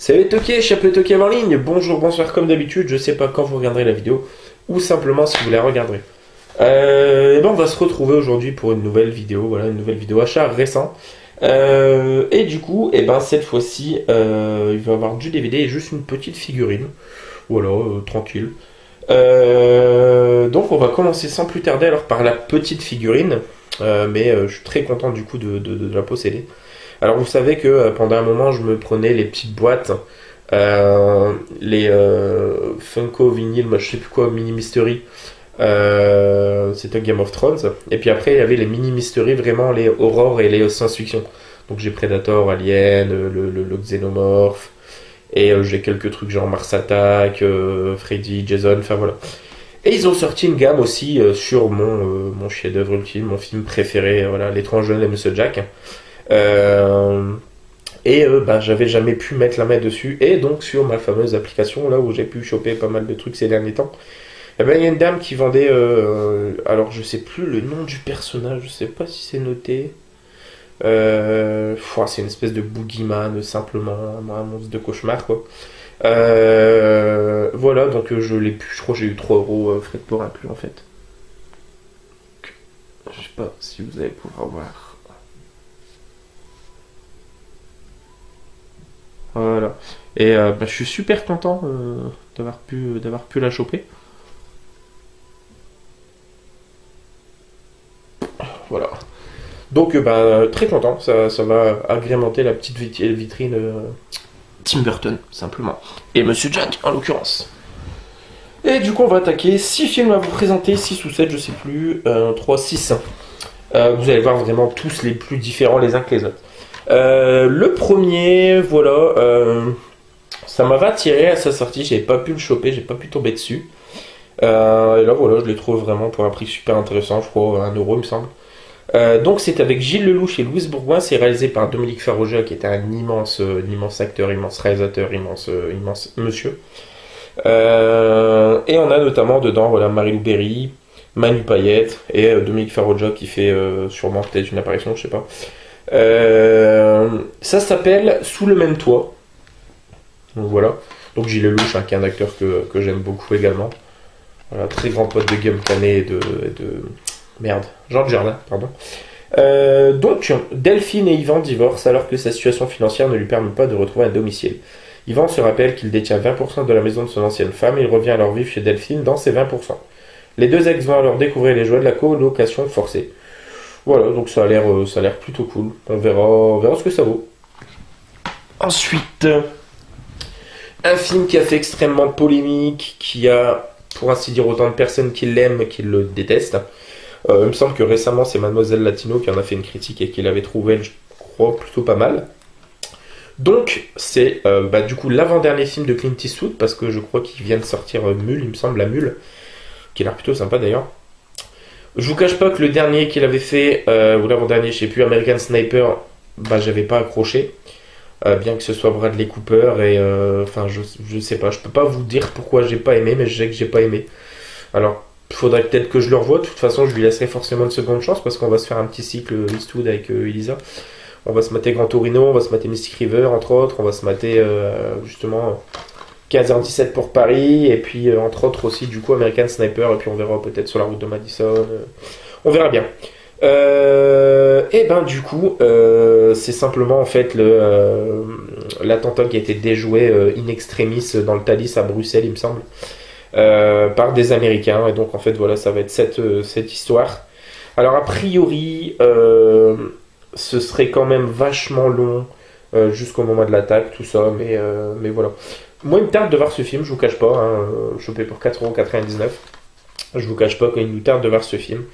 Salut Toki, Chapeau Toki en ligne, bonjour, bonsoir comme d'habitude, je sais pas quand vous regarderez la vidéo, ou simplement si vous la regarderez. Et ben on va se retrouver aujourd'hui pour une nouvelle vidéo, voilà, une nouvelle vidéo achat récent. Et du coup, et ben cette fois-ci, il va y avoir du DVD et juste une petite figurine. Voilà, tranquille. Donc on va commencer sans plus tarder alors par la petite figurine, mais je suis très content du coup de la posséder. Alors vous savez que pendant un moment je me prenais les petites boîtes, les Funko vinyle, je sais plus quoi, mini mystery, c'était Game of Thrones, et puis après il y avait les mini mystery, vraiment les horror et les science-fiction. Donc j'ai Predator, Alien, le Xenomorph, et j'ai quelques trucs genre Mars Attack, Freddy, Jason, enfin voilà. Et ils ont sorti une gamme aussi sur mon chef-d'œuvre ultime, mon film préféré, voilà, L'étrange jeune et Monsieur Jack. J'avais jamais pu mettre la main dessus, et donc sur ma fameuse application là où j'ai pu choper pas mal de trucs ces derniers temps, il y a une dame qui vendait, alors je sais plus le nom du personnage, je sais pas si c'est noté, c'est une espèce de boogeyman simplement, un monstre de cauchemar quoi. Voilà, donc je l'ai pu, je crois que j'ai eu 3 euros frais de port inclus en fait. Je sais pas si vous allez pouvoir voir. Voilà. Et je suis super content d'avoir pu la choper. Voilà. Donc très content, ça va agrémenter la petite vitrine Tim Burton, simplement. Et Monsieur Jack, en l'occurrence. Et du coup, on va attaquer 6 films à vous présenter, 6 ou 7, je sais plus, 3, 6. Vous allez voir vraiment tous les plus différents les uns que les autres. Le premier, voilà, ça m'avait attiré à sa sortie, j'avais pas pu le choper, j'ai pas pu tomber dessus. Et là, voilà, je l'ai trouvé vraiment pour un prix super intéressant, je crois 1 euro, il me semble. Donc, c'est avec Gilles Lelouch et Louise Bourgoin, c'est réalisé par Dominique Farrugia, qui était un immense acteur, immense réalisateur, immense monsieur. Et on a notamment dedans, voilà, Marie-Lou Berry, Manu Payette et Dominique Farrugia qui fait sûrement peut-être une apparition, je sais pas. Ça s'appelle Sous le même toit. Donc voilà. Donc Gilles Lelouch, qui est un acteur que j'aime beaucoup également. Voilà, très grand pote de Guillaume Canet et de Jean Dujardin, pardon. Donc Delphine et Yvan divorcent alors que sa situation financière ne lui permet pas de retrouver un domicile. Yvan se rappelle qu'il détient 20% de la maison de son ancienne femme et il revient alors vivre chez Delphine dans ses 20%. Les deux ex vont alors découvrir les joies de la colocation forcée. Voilà, donc ça a l'air plutôt cool. On verra ce que ça vaut. Ensuite, un film qui a fait extrêmement polémique, qui a, pour ainsi dire, autant de personnes qui l'aiment qui le détestent. Il me semble que récemment, c'est Mademoiselle Latino qui en a fait une critique et qui l'avait trouvé, je crois, plutôt pas mal. Donc, c'est du coup l'avant-dernier film de Clint Eastwood, parce que je crois qu'il vient de sortir Mule, il me semble, La Mule, qui a l'air plutôt sympa d'ailleurs. Je vous cache pas que le dernier qu'il avait fait, ou l'avant-dernier, je sais plus, American Sniper, j'avais pas accroché. Bien que ce soit Bradley Cooper, et je sais pas, je peux pas vous dire pourquoi j'ai pas aimé, mais je sais que j'ai pas aimé. Alors, il faudrait peut-être que je le revoie, de toute façon je lui laisserai forcément une seconde chance, parce qu'on va se faire un petit cycle Eastwood avec Elisa. On va se mater Gran Torino, on va se mater Mystic River, entre autres, on va se mater justement 15h17 pour Paris, et puis entre autres aussi du coup American Sniper, et puis on verra peut-être sur la route de Madison, on verra bien. Du coup c'est simplement en fait l'attentat qui a été déjoué in extremis dans le Thalys à Bruxelles, il me semble, par des Américains, et donc en fait voilà, ça va être cette histoire. Alors a priori ce serait quand même vachement long jusqu'au moment de l'attaque, tout ça, mais voilà. Moi, il me tarde de voir ce film, je vous cache pas, chopé pour 4,99€. Je vous cache pas qu'il nous tarde de voir ce film.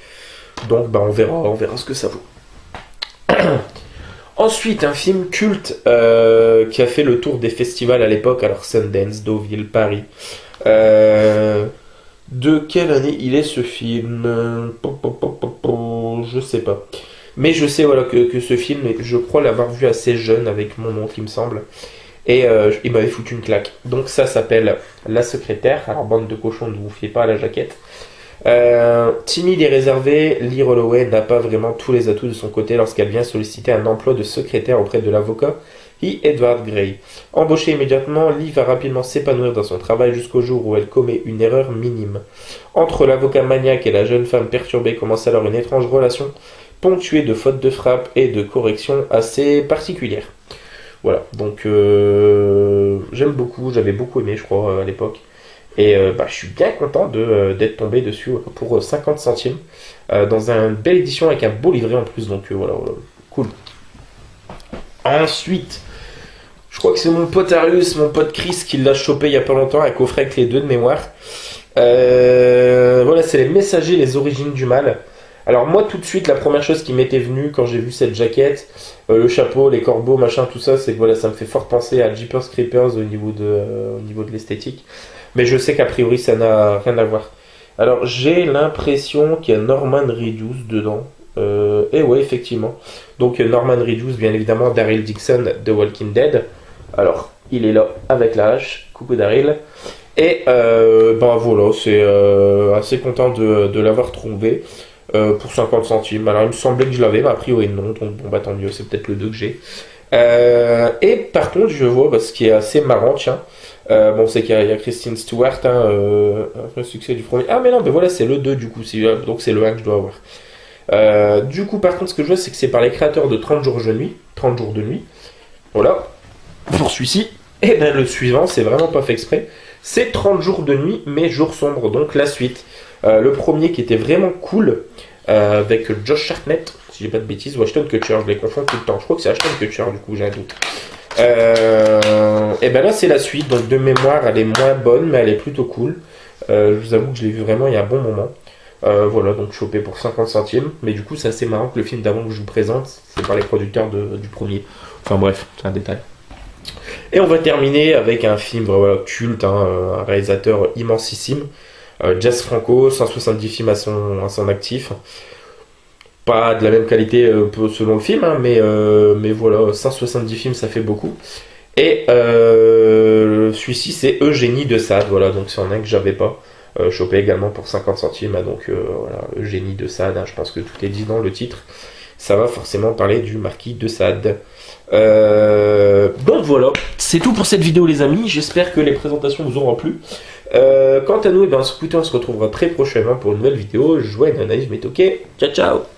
Donc, on verra ce que ça vaut. Ensuite, un film culte qui a fait le tour des festivals à l'époque, alors Sundance, Deauville, Paris. De quelle année il est ce film? Je sais pas. Mais je sais voilà, que ce film, je crois l'avoir vu assez jeune avec mon oncle, il me semble. Et il m'avait foutu une claque. Donc ça s'appelle La Secrétaire. Alors bande de cochons, ne vous fiez pas à la jaquette. Timide et réservée, Lee Holloway n'a pas vraiment tous les atouts de son côté lorsqu'elle vient solliciter un emploi de secrétaire auprès de l'avocat et Edward Grey. Embauchée immédiatement, Lee va rapidement s'épanouir dans son travail jusqu'au jour où elle commet une erreur minime. Entre l'avocat maniaque et la jeune femme perturbée commence alors une étrange relation, ponctuée de fautes de frappe et de corrections assez particulières. Voilà, donc j'aime beaucoup, j'avais beaucoup aimé je crois à l'époque. Et je suis bien content d'être tombé dessus pour 50 centimes dans une belle édition avec un beau livret en plus. Donc voilà, cool. Ensuite, je crois que c'est mon pote Arius, mon pote Chris qui l'a chopé il y a pas longtemps, un coffret avec les deux de mémoire. Voilà, c'est les Messagers, les origines du mal. Alors moi tout de suite la première chose qui m'était venue quand j'ai vu cette jaquette, le chapeau, les corbeaux, machin, tout ça, c'est que voilà, ça me fait fort penser à Jeepers Creepers au niveau de l'esthétique. Mais je sais qu'a priori ça n'a rien à voir. Alors j'ai l'impression qu'il y a Norman Reedus dedans. Et ouais, effectivement. Donc Norman Reedus, bien évidemment, Daryl Dixon de Walking Dead. Alors il est là avec la hache. Coucou Daryl. Et voilà, c'est assez content de l'avoir trouvé pour 50 centimes. Alors il me semblait que je l'avais, mais a priori non. Donc bon, tant mieux, c'est peut-être le 2 que j'ai. Et par contre, je vois ce qui est assez marrant, tiens. C'est qu'il y a Kristen Stewart, après le succès du premier. Ah, mais non, voilà, c'est le 2 du coup, donc c'est le 1 que je dois avoir. Du coup, par contre, ce que je vois, c'est que c'est par les créateurs de 30 jours de nuit. 30 jours de nuit. Voilà. Pour celui-ci. Et bien, le suivant, c'est vraiment pas fait exprès. C'est 30 jours de nuit, mais jour sombre, donc la suite. Le premier qui était vraiment cool, avec Josh Hartnett, si j'ai pas de bêtises, ou Ashton Kutcher, je les confonds tout le temps. Je crois que c'est Ashton Kutcher, du coup, j'ai un doute. Et ben là c'est la suite, donc de mémoire elle est moins bonne mais elle est plutôt cool. Je vous avoue que je l'ai vu vraiment il y a un bon moment. Voilà, donc chopé pour 50 centimes, mais du coup c'est assez marrant que le film d'avant que je vous présente c'est par les producteurs du premier. Enfin bref, c'est un détail. Et on va terminer avec un film culte, un réalisateur immensissime, Jess Franco, 170 films à son actif. Pas de la même qualité selon le film, mais voilà, 170 films ça fait beaucoup. Et celui-ci c'est Eugénie de Sade, voilà, donc c'est un que j'avais pas. Chopé également pour 50 centimes, donc voilà, Eugénie de Sade, je pense que tout est dit dans le titre. Ça va forcément parler du marquis de Sade. Donc voilà, c'est tout pour cette vidéo les amis, j'espère que les présentations vous auront plu. Quant à nous, on se retrouvera très prochainement pour une nouvelle vidéo. Joyeux analyse, mais ok, ciao ciao.